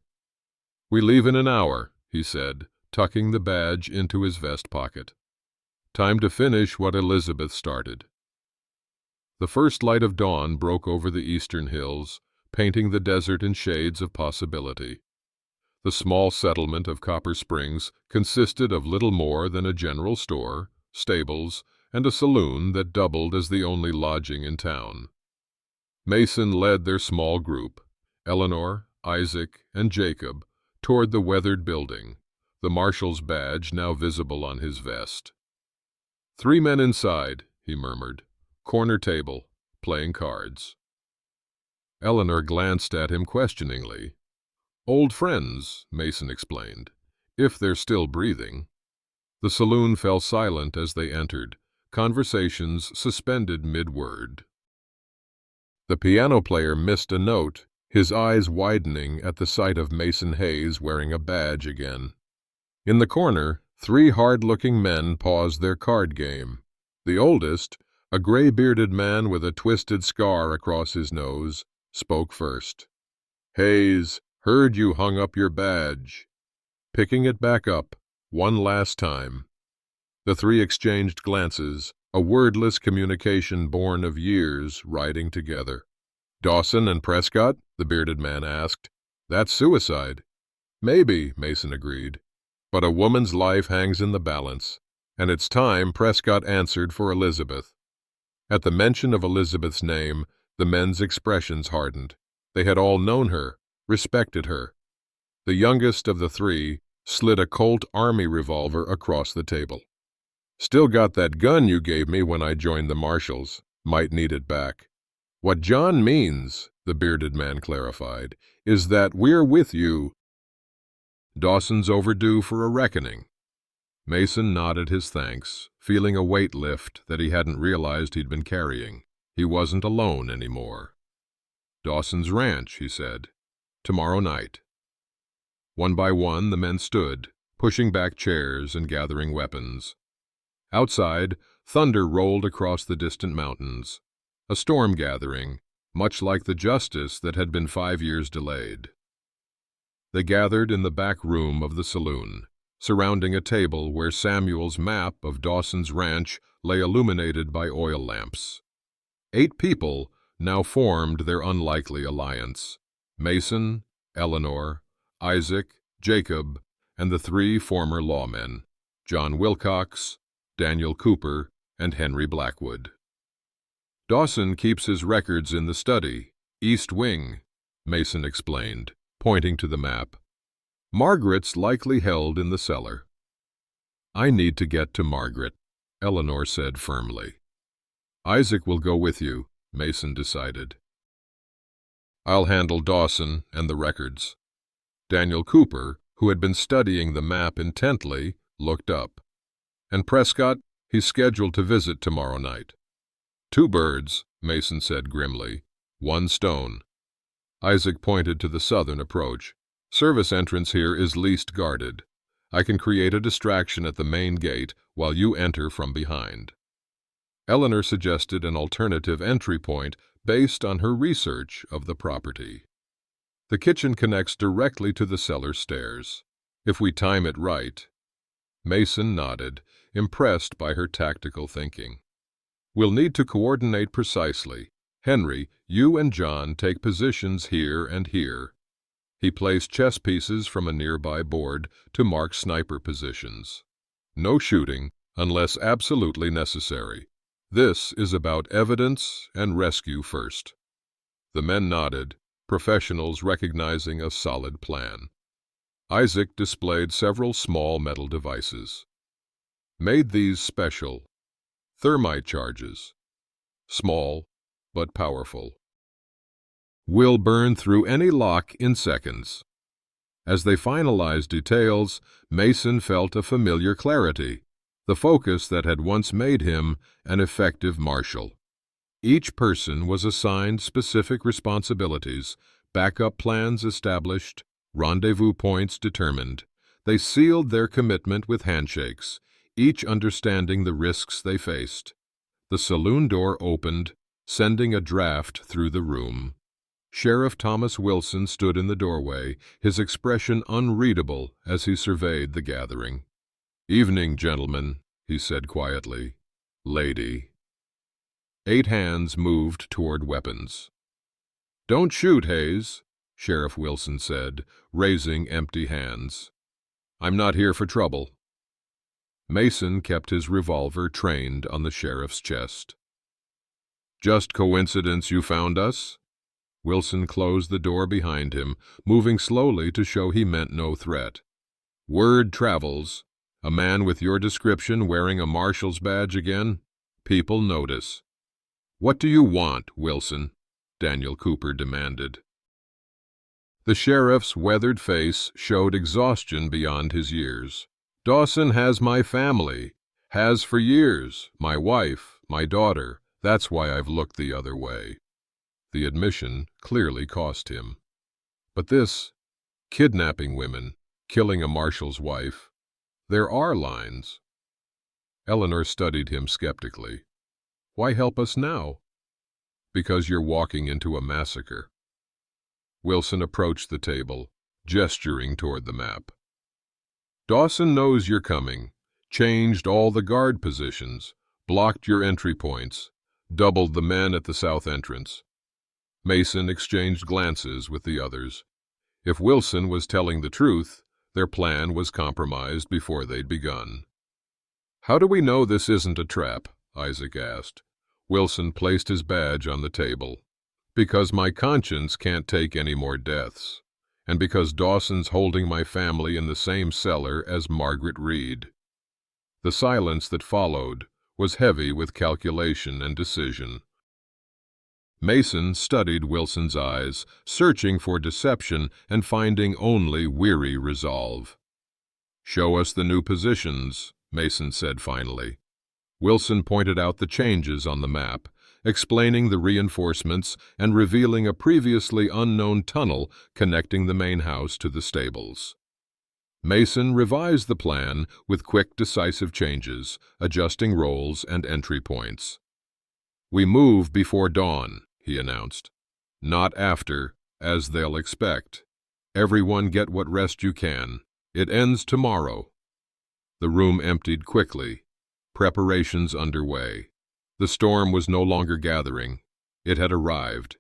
"We leave in an hour," he said, tucking the badge into his vest pocket. "Time to finish what Elizabeth started." The first light of dawn broke over the eastern hills, painting the desert in shades of possibility. The small settlement of Copper Springs consisted of little more than a general store, stables, and a saloon that doubled as the only lodging in town. Mason led their small group, Eleanor, Isaac, and Jacob, toward the weathered building, the marshal's badge now visible on his vest. "3 men inside," he murmured. "Corner table, playing cards." Eleanor glanced at him questioningly. "Old friends," Mason explained, "if they're still breathing." The saloon fell silent as they entered, conversations suspended mid-word. The piano player missed a note, his eyes widening at the sight of Mason Hayes wearing a badge again. In the corner, 3 hard-looking men paused their card game. The oldest, a gray-bearded man with a twisted scar across his nose, spoke first. "Hayes, heard you hung up your badge." Picking it back up, one last time. The 3 exchanged glances, a wordless communication born of years riding together. "Dawson and Prescott?" the bearded man asked. "That's suicide." "Maybe," Mason agreed. "But a woman's life hangs in the balance, and it's time Prescott answered for Elizabeth." At the mention of Elizabeth's name, the men's expressions hardened. They had all known her, respected her. The youngest of the 3 slid a Colt Army revolver across the table. "Still got that gun you gave me when I joined the Marshals. Might need it back." "What John means," the bearded man clarified, "is that we're with you." "Dawson's overdue for a reckoning." Mason nodded his thanks, feeling a weight lift that he hadn't realized he'd been carrying. He wasn't alone anymore. "Dawson's ranch," he said. "Tomorrow night." One by one the men stood, pushing back chairs and gathering weapons. Outside, thunder rolled across the distant mountains, a storm gathering, much like the justice that had been 5 years delayed. They gathered in the back room of the saloon, surrounding a table where Samuel's map of Dawson's ranch lay illuminated by oil lamps. 8 people now formed their unlikely alliance: Mason, Eleanor, Isaac, Jacob, and the 3 former lawmen, John Wilcox, Daniel Cooper, and Henry Blackwood. "Dawson keeps his records in the study, East Wing," Mason explained, pointing to the map. "Margaret's likely held in the cellar." "I need to get to Margaret," Eleanor said firmly. "Isaac will go with you," Mason decided. "I'll handle Dawson and the records." Daniel Cooper, who had been studying the map intently, looked up. "And Prescott, he's scheduled to visit tomorrow night." "2 birds," Mason said grimly. "1 stone." Isaac pointed to the southern approach. "Service entrance here is least guarded. I can create a distraction at the main gate while you enter from behind." Eleanor suggested an alternative entry point based on her research of the property. "The kitchen connects directly to the cellar stairs. If we time it right." Mason nodded, impressed by her tactical thinking. "We'll need to coordinate precisely. Henry, you and John take positions here and here." He placed chess pieces from a nearby board to mark sniper positions. "No shooting unless absolutely necessary. This is about evidence and rescue first." The men nodded, professionals recognizing a solid plan. Isaac displayed several small metal devices. "Made these special. Thermite charges. Small, but powerful. Will burn through any lock in seconds." As they finalized details, Mason felt a familiar clarity, the focus that had once made him an effective marshal. Each person was assigned specific responsibilities, backup plans established, rendezvous points determined. They sealed their commitment with handshakes, each understanding the risks they faced. The saloon door opened, sending a draft through the room. Sheriff Thomas Wilson stood in the doorway, his expression unreadable as he surveyed the gathering. "Evening, gentlemen," he said quietly. "Lady." 8 hands moved toward weapons. "Don't shoot, Hayes," Sheriff Wilson said, raising empty hands. "I'm not here for trouble." Mason kept his revolver trained on the sheriff's chest. "Just coincidence you found us?" Wilson closed the door behind him, moving slowly to show he meant no threat. "Word travels. A man with your description wearing a marshal's badge again? People notice." "What do you want, Wilson?" Daniel Cooper demanded. The sheriff's weathered face showed exhaustion beyond his years. "Dawson has my family. Has for years. My wife, my daughter. That's why I've looked the other way." The admission clearly cost him. But this, kidnapping women, killing a marshal's wife, there are lines. Eleanor studied him skeptically. "Why help us now?" "Because you're walking into a massacre." Wilson approached the table, gesturing toward the map. "Dawson knows you're coming, changed all the guard positions, blocked your entry points, doubled the men at the south entrance." Mason exchanged glances with the others. If Wilson was telling the truth, their plan was compromised before they'd begun. "How do we know this isn't a trap?" Isaac asked. Wilson placed his badge on the table. "Because my conscience can't take any more deaths, and because Dawson's holding my family in the same cellar as Margaret Reed." The silence that followed was heavy with calculation and decision. Mason studied Wilson's eyes, searching for deception and finding only weary resolve. "Show us the new positions," Mason said finally. Wilson pointed out the changes on the map, explaining the reinforcements and revealing a previously unknown tunnel connecting the main house to the stables. Mason revised the plan with quick, decisive changes, adjusting roles and entry points. "We move before dawn," he announced. "Not after, as they'll expect. Everyone get what rest you can. It ends tomorrow." The room emptied quickly. Preparations underway. The storm was no longer gathering. It had arrived.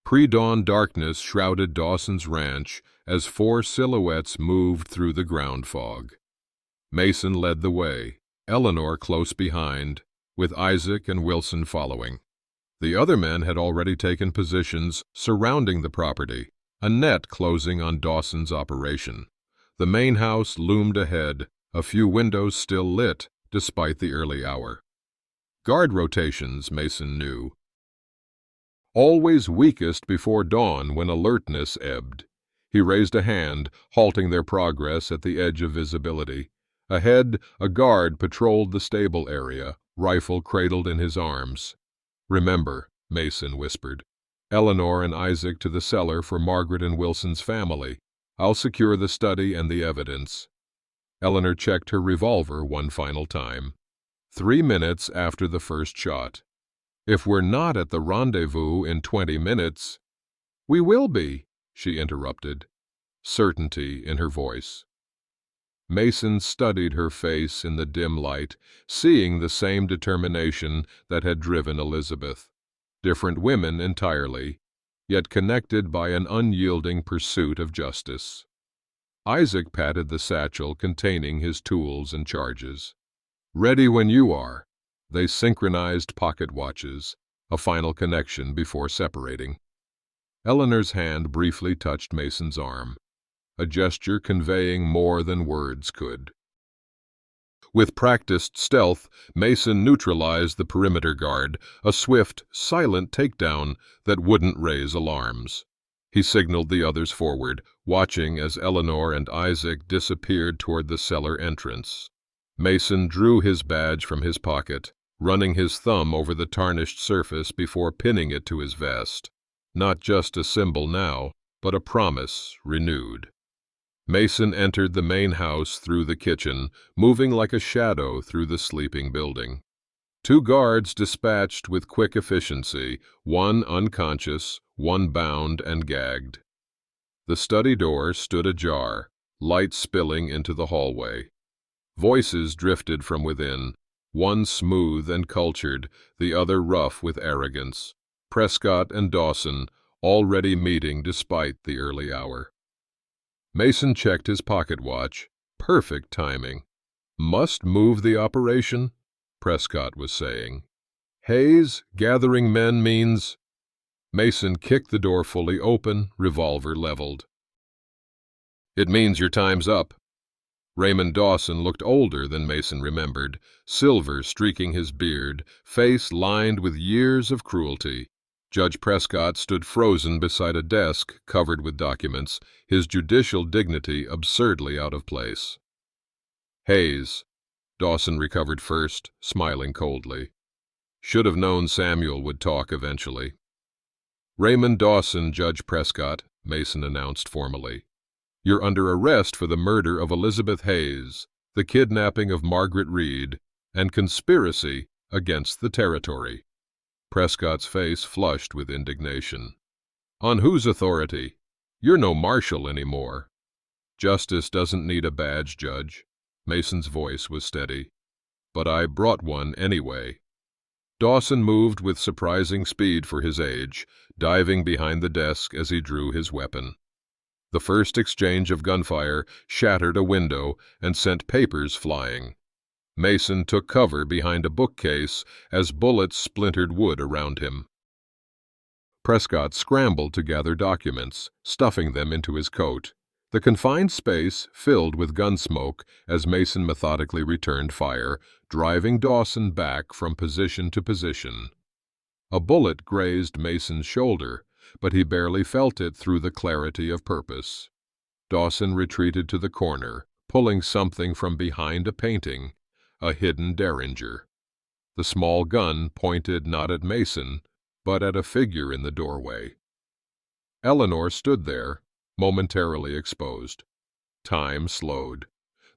Pre-dawn darkness shrouded Dawson's ranch as 4 silhouettes moved through the ground fog. Mason led the way, Eleanor close behind, with Isaac and Wilson following. The other men had already taken positions surrounding the property, a net closing on Dawson's operation. The main house loomed ahead, a few windows still lit despite the early hour. Guard rotations, Mason knew, always weakest before dawn when alertness ebbed. He raised a hand, halting their progress at the edge of visibility. Ahead, a guard patrolled the stable area, rifle cradled in his arms. "Remember," Mason whispered. "Eleanor and Isaac to the cellar for Margaret and Wilson's family. I'll secure the study and the evidence." Eleanor checked her revolver one final time. 3 minutes after the first shot. "If we're not at the rendezvous in 20 minutes... "We will be," she interrupted, certainty in her voice. Mason studied her face in the dim light, seeing the same determination that had driven Elizabeth. Different women entirely, yet connected by an unyielding pursuit of justice. Isaac patted the satchel containing his tools and charges. "Ready when you are." They synchronized pocket watches, a final connection before separating. Eleanor's hand briefly touched Mason's arm, a gesture conveying more than words could. With practiced stealth, Mason neutralized the perimeter guard, a swift, silent takedown that wouldn't raise alarms. He signaled the others forward, watching as Eleanor and Isaac disappeared toward the cellar entrance. Mason drew his badge from his pocket, running his thumb over the tarnished surface before pinning it to his vest. Not just a symbol now, but a promise renewed. Mason entered the main house through the kitchen, moving like a shadow through the sleeping building. 2 guards dispatched with quick efficiency, one unconscious, one bound and gagged. The study door stood ajar, light spilling into the hallway. Voices drifted from within, one smooth and cultured, the other rough with arrogance. Prescott and Dawson, already meeting despite the early hour. Mason checked his pocket watch. Perfect timing. "Must move the operation," Prescott was saying. "Hayes, gathering men means..." Mason kicked the door fully open, revolver leveled. "It means your time's up." Raymond Dawson looked older than Mason remembered, silver streaking his beard, face lined with years of cruelty. Judge Prescott stood frozen beside a desk covered with documents, his judicial dignity absurdly out of place. "Hayes," Dawson recovered first, smiling coldly. "Should have known Samuel would talk eventually." "Raymond Dawson, Judge Prescott," Mason announced formally. "You're under arrest for the murder of Elizabeth Hayes, the kidnapping of Margaret Reed, and conspiracy against the territory." Prescott's face flushed with indignation. "On whose authority? You're no marshal anymore." "Justice doesn't need a badge, Judge." Mason's voice was steady. "But I brought one anyway." Dawson moved with surprising speed for his age, diving behind the desk as he drew his weapon. The first exchange of gunfire shattered a window and sent papers flying. Mason took cover behind a bookcase as bullets splintered wood around him. Prescott scrambled to gather documents, stuffing them into his coat. The confined space filled with gun smoke as Mason methodically returned fire, driving Dawson back from position to position. A bullet grazed Mason's shoulder, but he barely felt it through the clarity of purpose. Dawson retreated to the corner, pulling something from behind a painting, a hidden derringer. The small gun pointed not at Mason, but at a figure in the doorway. Eleanor stood there, momentarily exposed. Time slowed.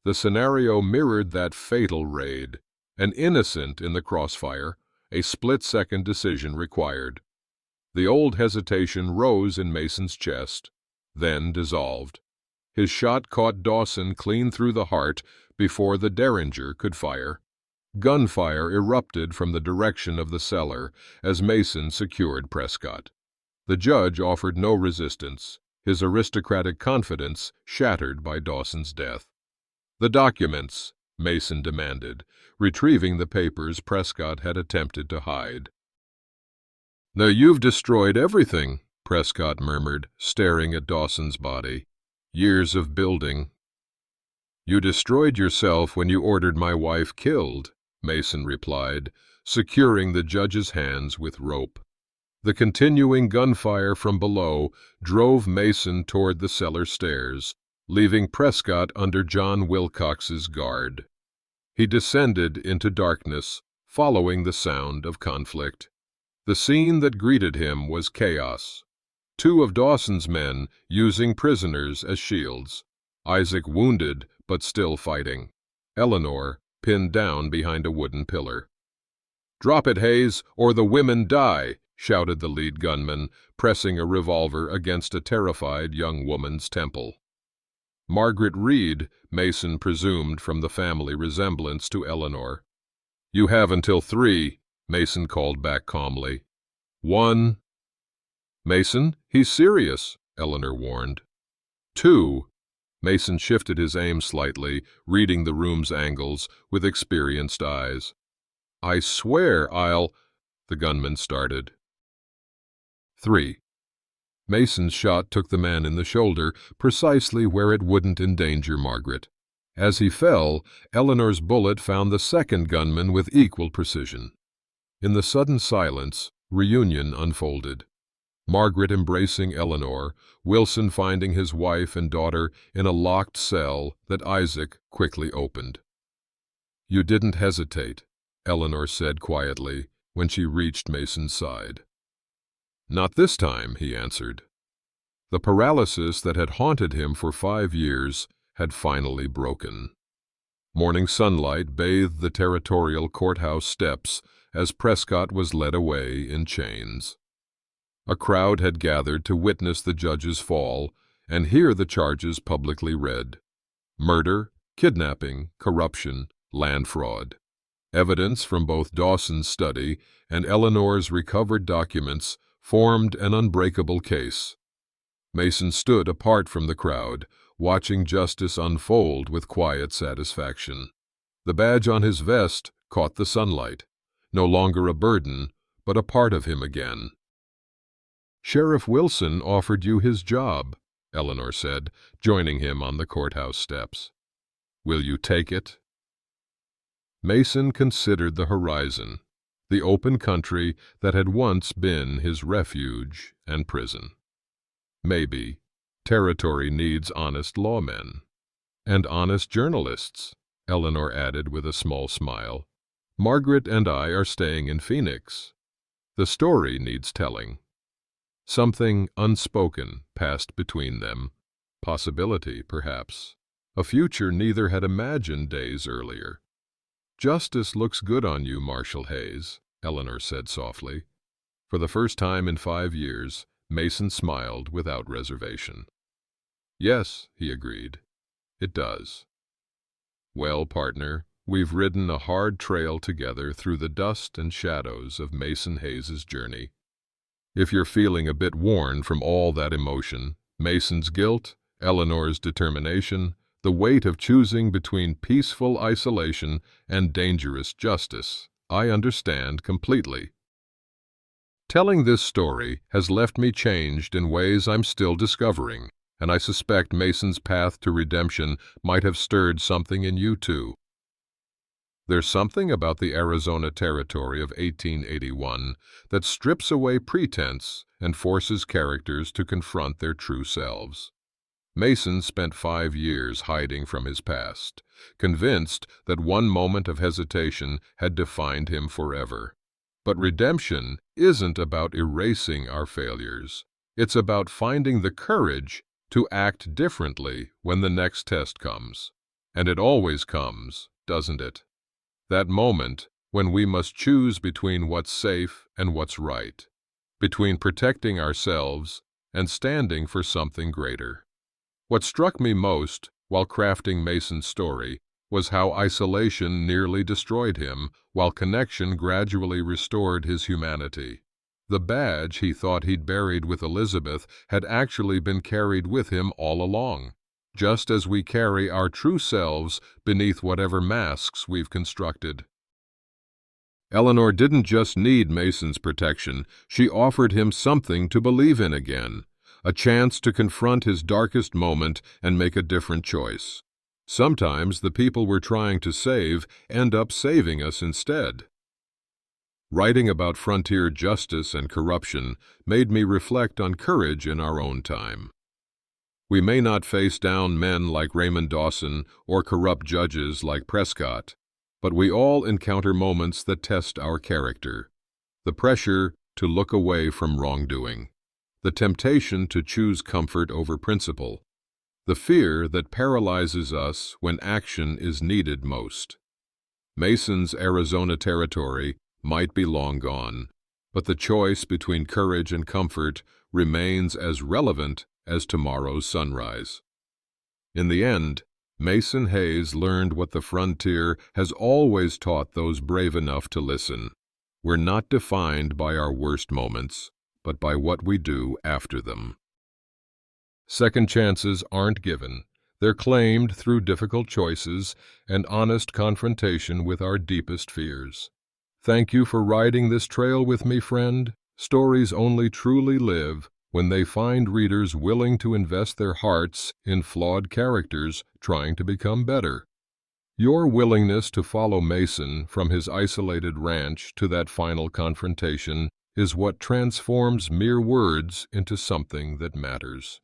The scenario mirrored that fatal raid. An innocent in the crossfire, a split-second decision required. The old hesitation rose in Mason's chest, then dissolved. His shot caught Dawson clean through the heart before the derringer could fire. Gunfire erupted from the direction of the cellar as Mason secured Prescott. The judge offered no resistance, his aristocratic confidence shattered by Dawson's death. "The documents," Mason demanded, retrieving the papers Prescott had attempted to hide. "Now you've destroyed everything," Prescott murmured, staring at Dawson's body. "Years of building." "You destroyed yourself when you ordered my wife killed," Mason replied, securing the judge's hands with rope. The continuing gunfire from below drove Mason toward the cellar stairs, leaving Prescott under John Wilcox's guard. He descended into darkness, following the sound of conflict. The scene that greeted him was chaos. Two of Dawson's men using prisoners as shields. Isaac wounded but still fighting. Eleanor pinned down behind a wooden pillar. "Drop it, Hayes, or the women die," shouted the lead gunman, pressing a revolver against a terrified young woman's temple. Margaret Reed, Mason presumed from the family resemblance to Eleanor. "You have until 3, Mason called back calmly. 1. "Mason, he's serious," Eleanor warned. 2. Mason shifted his aim slightly, reading the room's angles with experienced eyes. "I swear I'll—" the gunman started. 3. Mason's shot took the man in the shoulder, precisely where it wouldn't endanger Margaret. As he fell, Eleanor's bullet found the second gunman with equal precision. In the sudden silence, reunion unfolded. Margaret embracing Eleanor, Wilson finding his wife and daughter in a locked cell that Isaac quickly opened. "You didn't hesitate," Eleanor said quietly when she reached Mason's side. "Not this time," he answered. The paralysis that had haunted him for 5 years had finally broken. Morning sunlight bathed the territorial courthouse steps as Prescott was led away in chains. A crowd had gathered to witness the judge's fall and hear the charges publicly read. Murder, kidnapping, corruption, land fraud. Evidence from both Dawson's study and Eleanor's recovered documents formed an unbreakable case. Mason stood apart from the crowd, watching justice unfold with quiet satisfaction. The badge on his vest caught the sunlight, no longer a burden, but a part of him again. "Sheriff Wilson offered you his job," Eleanor said, joining him on the courthouse steps. "Will you take it?" Mason considered the horizon, the open country that had once been his refuge and prison. "Maybe. Territory needs honest lawmen." "And honest journalists," Eleanor added with a small smile. "Margaret and I are staying in Phoenix. The story needs telling." Something unspoken passed between them. Possibility, perhaps. A future neither had imagined days earlier. "Justice looks good on you, Marshal Hayes," Eleanor said softly. For the first time in 5 years, Mason smiled without reservation. "Yes," he agreed, "it does." "Well, partner, we've ridden a hard trail together through the dust and shadows of Mason Hayes's journey. If you're feeling a bit worn from all that emotion, Mason's guilt, Eleanor's determination, the weight of choosing between peaceful isolation and dangerous justice, I understand completely. Telling this story has left me changed in ways I'm still discovering, and I suspect Mason's path to redemption might have stirred something in you too. There's something about the Arizona Territory of 1881 that strips away pretense and forces characters to confront their true selves. Mason spent 5 years hiding from his past, convinced that one moment of hesitation had defined him forever. But redemption isn't about erasing our failures. It's about finding the courage to act differently when the next test comes. And it always comes, doesn't it? That moment when we must choose between what's safe and what's right, between protecting ourselves and standing for something greater. What struck me most while crafting Mason's story was how isolation nearly destroyed him, while connection gradually restored his humanity. The badge he thought he'd buried with Elizabeth had actually been carried with him all along, just as we carry our true selves beneath whatever masks we've constructed. Eleanor didn't just need Mason's protection, she offered him something to believe in again, a chance to confront his darkest moment and make a different choice. Sometimes the people we're trying to save end up saving us instead. Writing about frontier justice and corruption made me reflect on courage in our own time. We may not face down men like Raymond Dawson or corrupt judges like Prescott, but we all encounter moments that test our character. The pressure to look away from wrongdoing, the temptation to choose comfort over principle, the fear that paralyzes us when action is needed most. Mason's Arizona territory might be long gone, but the choice between courage and comfort remains as relevant as tomorrow's sunrise. In the end, Mason Hayes learned what the frontier has always taught those brave enough to listen. We're not defined by our worst moments, but by what we do after them. Second chances aren't given. They're claimed through difficult choices and honest confrontation with our deepest fears. Thank you for riding this trail with me, friend. Stories only truly live when they find readers willing to invest their hearts in flawed characters trying to become better. Your willingness to follow Mason from his isolated ranch to that final confrontation is what transforms mere words into something that matters.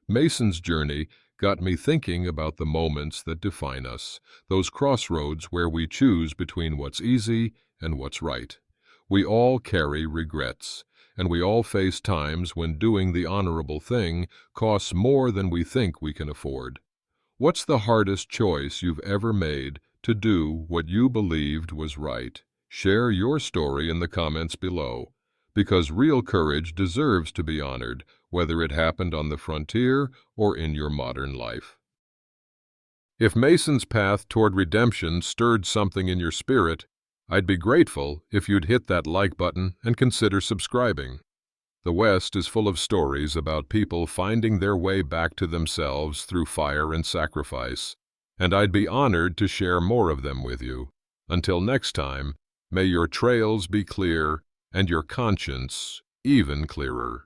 Mason's journey got me thinking about the moments that define us, those crossroads where we choose between what's easy and what's right. We all carry regrets, and we all face times when doing the honorable thing costs more than we think we can afford. What's the hardest choice you've ever made to do what you believed was right? Share your story in the comments below, because real courage deserves to be honored, whether it happened on the frontier or in your modern life. If Mason's path toward redemption stirred something in your spirit, I'd be grateful if you'd hit that like button and consider subscribing. The West is full of stories about people finding their way back to themselves through fire and sacrifice, and I'd be honored to share more of them with you. Until next time, may your trails be clear and your conscience even clearer.